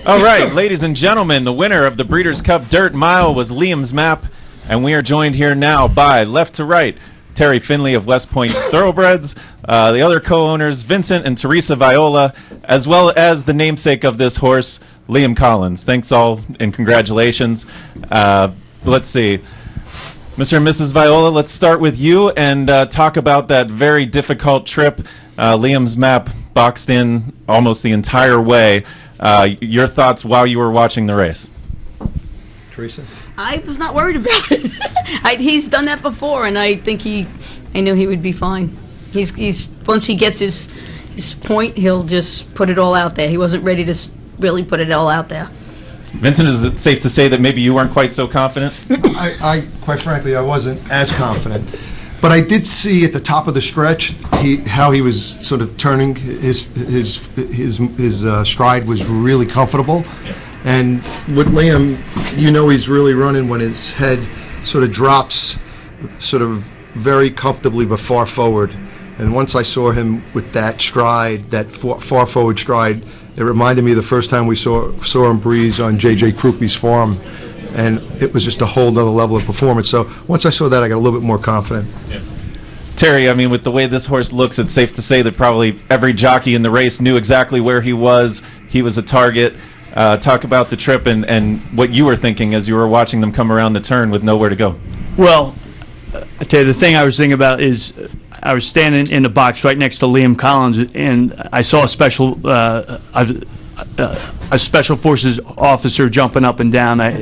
All right, ladies and gentlemen, the winner of the Breeders' Cup Dirt Mile was Liam's Map, and we are joined here now by, left to right, Terry Finley of West Point Thoroughbreds, the other co-owners, Vincent and Teresa Viola, as well as the namesake of this horse, Liam Collins. Thanks all, and congratulations. Let's see. Mr. and Mrs. Viola, let's start with you and talk about that very difficult trip. Liam's Map boxed in almost the entire way. Your thoughts while you were watching the race? Teresa? I was not worried about it. He's done that before, and I knew he would be fine. He's once he gets his point, he'll just put it all out there. He wasn't ready to really put it all out there. Vincent, is it safe to say that maybe you weren't quite so confident? I quite frankly, I wasn't as confident. But I did see at the top of the stretch how he was sort of turning his stride was really comfortable. And with Liam, he's really running when his head sort of drops sort of very comfortably but far forward. And once I saw him with that stride, that far forward stride, it reminded me of the first time we saw him breeze on J.J. Krupe's farm. And it was just a whole nother level of performance. So once I saw that, I got a little bit more confident. Yeah. Terry, I mean, with the way this horse looks, it's safe to say that probably every jockey in the race knew exactly where he was. He was a target. Talk about the trip and what you were thinking as you were watching them come around the turn with nowhere to go. Well, I tell you, the thing I was thinking about is I was standing in the box right next to Liam Collins, and I saw a special forces officer jumping up and down. They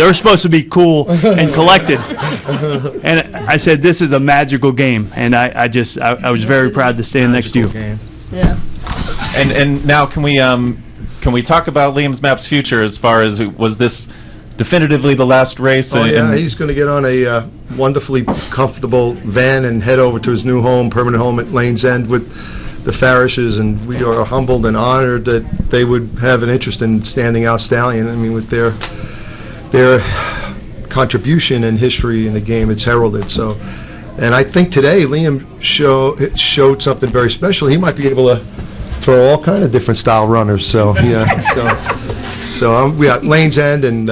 were supposed to be cool and collected, and I said, "This is a magical game," and I was very proud to stand next to you. Game. Yeah. And now can we talk about Liam's Map's future as far as was this definitively the last race? Oh, yeah, he's going to get on a wonderfully comfortable van and head over to his new home, permanent home at Lane's End with the Farishes, and we are humbled and honored that they would have an interest in Standing Out Stallion. I mean, with their contribution and history in the game, it's heralded. So, and I think today Liam showed something very special. He might be able to throw all kind of different style runners. So yeah, so we got Lane's End, and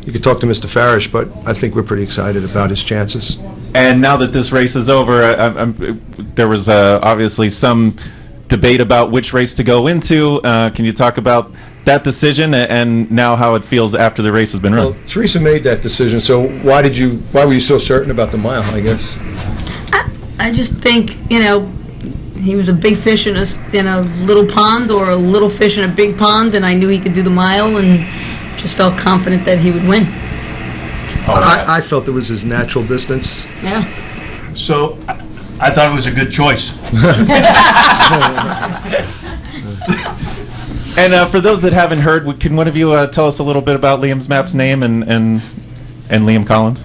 you could talk to Mr. Farish, but I think we're pretty excited about his chances. And now that this race is over, there was obviously some debate about which race to go into. Can you talk about that decision and now how it feels after the race has been run? Well, Teresa made that decision, so why were you so certain about the mile, I guess? I just think, he was a big fish in a little pond, or a little fish in a big pond, and I knew he could do the mile, and just felt confident that he would win. I felt it was his natural distance. Yeah. So I thought it was a good choice. And for those that haven't heard, can one of you tell us a little bit about Liam's Map's name and Liam Collins?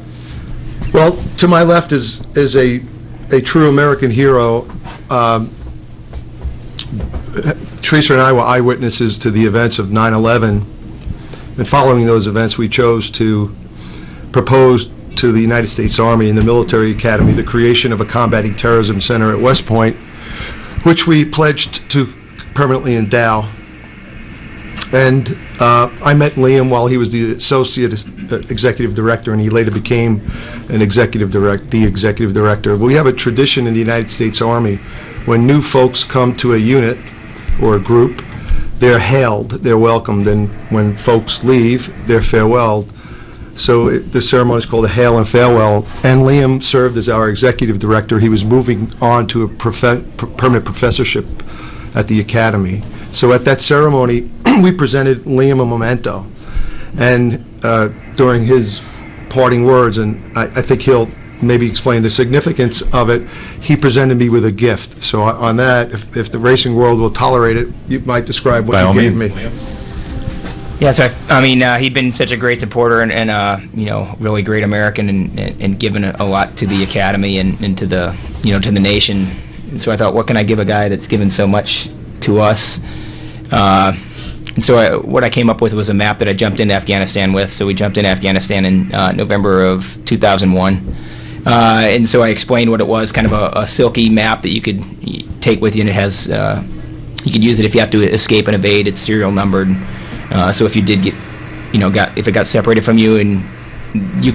Well, to my left is a true American hero. Teresa and I were eyewitnesses to the events of 9/11, and following those events, we chose to propose to the United States Army and the Military Academy the creation of a combating terrorism center at West Point, which we pledged to permanently endow. And I met Liam while he was the associate executive director, and he later became the executive director. We have a tradition in the United States Army: when new folks come to a unit or a group, they're hailed, they're welcomed, and when folks leave, they're farewelled. So the ceremony is called a hail and farewell, and Liam served as our executive director. He was moving on to a permanent professorship at the academy. So at that ceremony, we presented Liam a memento, and during his parting words, and I think he'll maybe explain the significance of it, he presented me with a gift. So on that, if the racing world will tolerate it, you might describe what you gave me. Yeah, so he'd been such a great supporter and really great American and given a lot to the academy and to the to the nation. And so I thought, what can I give a guy that's given so much to us? And so what I came up with was a map that I jumped into Afghanistan with. So we jumped into Afghanistan in November of 2001. And so I explained what it was, kind of a silky map that you could take with you, and it has you could use it if you have to escape and evade. It's serial numbered, so if you did get, if it got separated from you, and you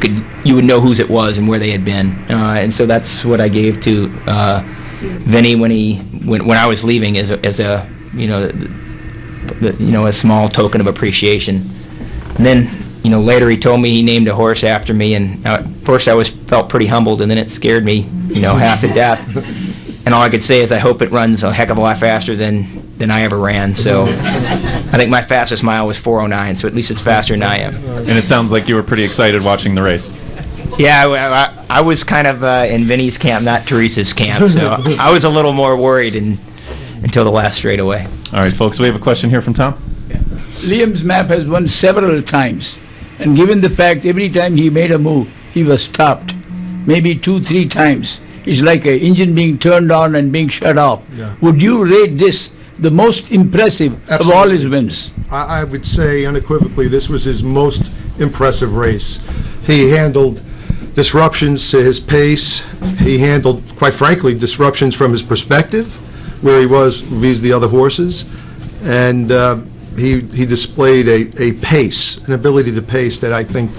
would know whose it was and where they had been. And so that's what I gave to Vinny when I was leaving as a a small token of appreciation. And then later he told me he named a horse after me, and at first I felt pretty humbled, and then it scared me half to death. And all I could say is I hope it runs a heck of a lot faster than I ever ran. So I think my fastest mile was 4:09, so at least it's faster than I am. And it sounds like you were pretty excited watching the race. Yeah, I was kind of in Vinny's camp, not Teresa's camp, so I was a little more worried until the last straightaway. All right, folks, we have a question here from Tom. Liam's map has won several times, and given the fact every time he made a move, he was stopped, maybe 2-3 times. It's like an engine being turned on and being shut off. Yeah. Would you rate this the most impressive of all his wins? I would say unequivocally this was his most impressive race. He handled disruptions to his pace. He handled, quite frankly, disruptions from his perspective, where he was vis the other horses. And he displayed a pace, an ability to pace that I think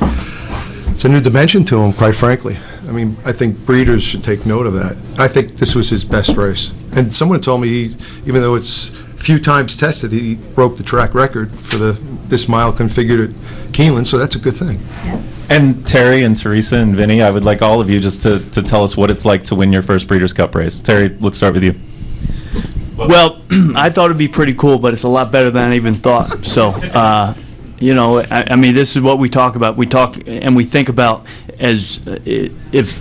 it's a new dimension to him, quite frankly. I mean, I think breeders should take note of that. I think this was his best race. And someone told me, even though it's few times tested, he broke the track record for this mile configured at Keeneland, so that's a good thing. And Terry and Teresa and Vinny, I would like all of you just to tell us what it's like to win your first Breeders' Cup race. Terry, let's start with you. Well, I thought it'd be pretty cool, but it's a lot better than I even thought. So, I mean, this is what we talk about. We talk and we think about as if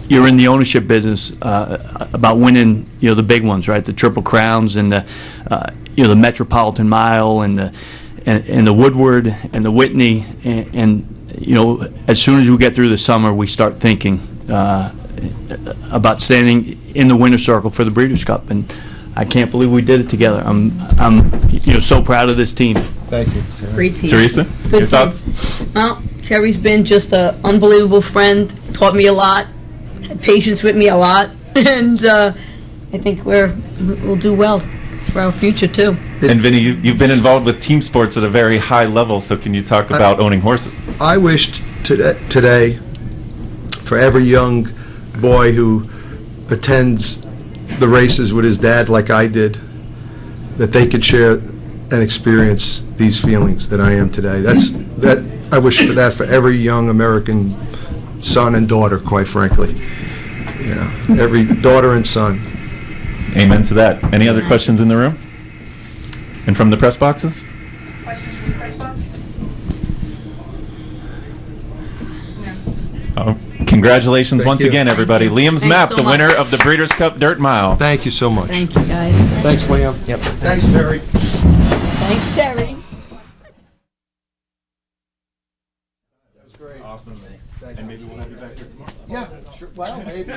you're in the ownership business about winning, the big ones, right? The Triple Crowns and the Metropolitan Mile and the Woodward and the Whitney and as soon as we get through the summer, we start thinking about standing in the winner's circle for the Breeders' Cup, and I can't believe we did it together. I'm so proud of this team. Thank you. Great team. Teresa, Good your team. thoughts? Well, Terry's been just an unbelievable friend, taught me a lot, had patience with me a lot, and I think we'll do well for our future, too. And Vinny, you've been involved with team sports at a very high level, so can you talk about owning horses? I wished today for every young boy who attends the races with his dad like I did, that they could share and experience these feelings that I am today. I wish for that for every young American son and daughter, quite frankly. Every daughter and son. Amen to that. Any other questions in the room? And from the press boxes? Questions from the press box? Oh, congratulations Thank once you. again, everybody. Liam's Thanks Map, so the much. winner of the Breeders' Cup Dirt Mile. Thank you so much. Thank you, guys. Thanks, Liam. Yep. Thanks, Terry. Thanks, Terry. Awesome. And maybe we'll have you back here tomorrow. Yeah, sure. Well, maybe.